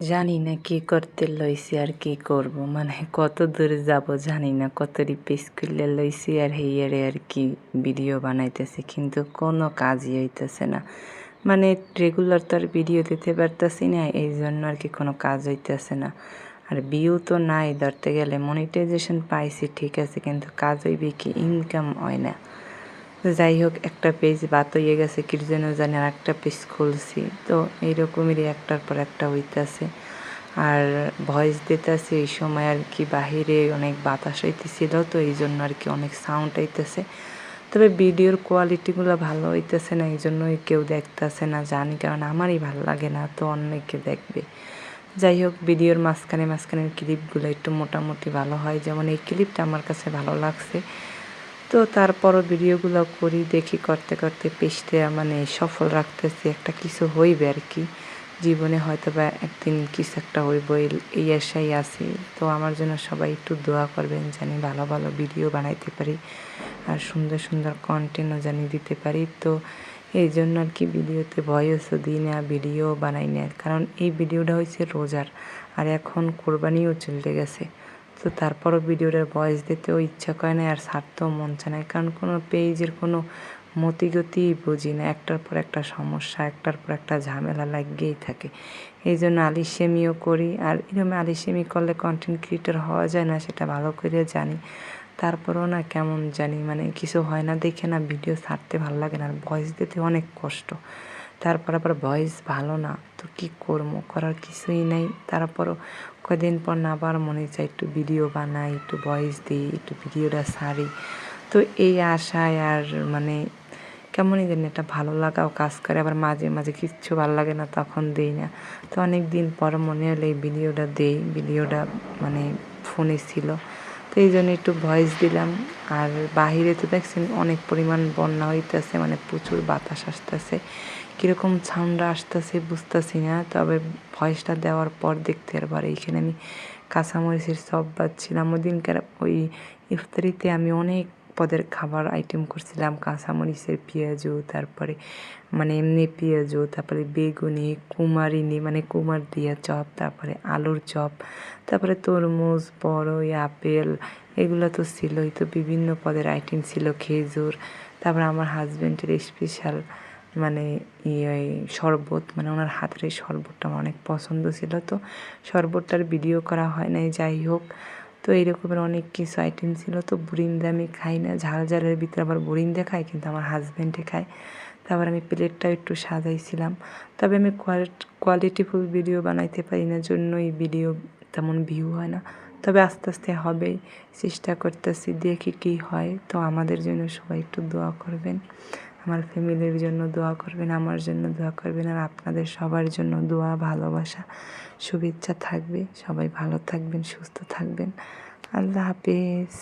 জানি না কি করতে লইছি আর কি করব, মানে কত দূর যাব জানি না, কত রিপিস করলে লইছি আর হেয়ারে আর কি ভিডিও বানাইতেছে, কিন্তু কোনো কাজই হইতেছে না। মানে রেগুলার তো আর ভিডিও দিতে পারতেছি না, এই জন্য আর কি কোনো কাজ হইতেছে না। আর ভিউ তো নাই, ধরতে গেলে মনিটাইজেশন পাইছি ঠিক আছে, কিন্তু কাজ হইবে কি, ইনকাম হয় না। যাই হোক, একটা পেজ বাদ হয়ে গেছে, কি যেন জানি, আর একটা পেজ খুলছি, তো এইরকমেরই একটার পর একটা হইতেছে। আর ভয়েস দিতেছি এই সময় আর কি বাহিরে অনেক বাতাস হইতেছিল, তো এই জন্য আর কি অনেক সাউন্ড হইতেছে। তবে ভিডিওর কোয়ালিটিগুলো ভালো হইতেছে না, এই জন্যই কেউ দেখতেছে না জানি, কারণ আমারই ভালো লাগে না, তো অনেকে দেখবে। যাই হোক, ভিডিওর মাঝখানের ক্লিপগুলো একটু মোটামুটি ভালো হয়, যেমন এই ক্লিপটা আমার কাছে ভালো লাগছে। তো তারপরও ভিডিওগুলো করি, দেখি করতে করতে পেজটা মানে সফল রাখতেছি, একটা কিছু হইবে আর কি জীবনে, হয়তো বা একদিন কিছু একটা হইব, এই আশাই আছি। তো আমার জন্য সবাই একটু দোয়া করবেন, জানি ভালো ভালো ভিডিও বানাইতে পারি আর সুন্দর সুন্দর কন্টেন্টও জানি দিতে পারি। তো এই জন্য আর কি ভিডিওতে ভয়েসও দিই না, ভিডিও বানাই না, কারণ এই ভিডিওটা হয়েছে রোজার, আর এখন কোরবানিও চলে গেছে। তো তারপরও ভিডিওটার ভয়েস দিতেও ইচ্ছা করে না, আর ছাড়তেও মন চায় না, কারণ কোনো পেজের কোনো মতিগতিই বুঝি না, একটার পর একটা সমস্যা, একটার পর একটা ঝামেলা লাগিয়েই থাকে। এই জন্য আলিস্যেমিও করি, আর এরকম আলিস্যেমি করলে কন্টেন্ট ক্রিয়েটর হওয়া যায় না, সেটা ভালো করে জানি। তারপরেও না কেমন জানি, মানে কিছু হয় না দেখে না ভিডিও ছাড়তে ভালো লাগে না, আর ভয়েস দিতে অনেক কষ্ট। তারপর আবার ভয়েস ভালো না, তো কী করবো, করার কিছুই নাই। তারপরও কদিন পর না আবার মনে চায় একটু ভিডিও বানাই, একটু ভয়েস দিই, একটু ভিডিওটা ছাড়ি। তো এই আশায় আর মানে কেমনই জানি একটা ভালো লাগাও কাজ করে, আবার মাঝে মাঝে কিচ্ছু ভালো লাগে না, তখন দিই না। তো অনেক দিন পর মনে হলে এই ভিডিওটা দেই, ভিডিওটা মানে ফোনে ছিল, তো এই জন্য একটু ভয়েস দিলাম। আর বাহিরে তো দেখছেন অনেক পরিমাণ বন্যা হইতেছে, মানে প্রচুর বাতাস আসতেছে, কীরকম সাউন্ড আসতেছে বুঝতেছি না, তবে ভয়েসটা দেওয়ার পর দেখতে পারবার। এইখানে আমি কাঁচামরিচের চপ বাজছিলাম, ওই দিনকার ওই ইফতারিতে আমি অনেক পদের খাবার আইটেম করছিলাম, কাঁচামরিচের পেঁয়াজু, তারপরে মানে এমনি পেঁয়াজু, তারপরে বেগুনি, কুমারিনী মানে কুমার দিয়া চপ, তারপরে আলুর চপ, তারপরে তরমুজ, বড়ই, আপেল, এগুলো তো ছিলই। তো বিভিন্ন পদের আইটেম ছিল, খেজুর, তারপরে আমার হাজব্যান্ডের স্পেশাল মানে ওই শরবত, মানে ওনার হাতের এই শরবতটা আমার অনেক পছন্দ ছিল, তো শরবতটার ভিডিও করা হয় নাই। যাই হোক, তো এইরকমের অনেক কিছু আইটেম ছিল। তো বুরিন্দা আমি খাই না, ঝাল ঝালের ভিতরে আবার বুরিন্দা খাই, কিন্তু আমার হাজব্যান্ডে খায়। তারপর আমি প্লেটটাও একটু সাজাইছিলাম। তবে আমি কোয়ালিটিফুল ভিডিও বানাইতে পারি না, জন্যই ভিডিও তেমন ভিউ হয় না। তবে আস্তে আস্তে হবেই, চেষ্টা করতেছি, দেখি কী হয়। তো আমাদের জন্য সবাই একটু দোয়া করবেন, আমার ফ্যামিলির জন্য দোয়া করবেন, আমার জন্য দোয়া করবেন, আর আপনাদের সবার জন্য দোয়া, ভালোবাসা, শুভেচ্ছা থাকবে। সবাই ভালো থাকবেন, সুস্থ থাকবেন। আল্লাহ হাফেজ।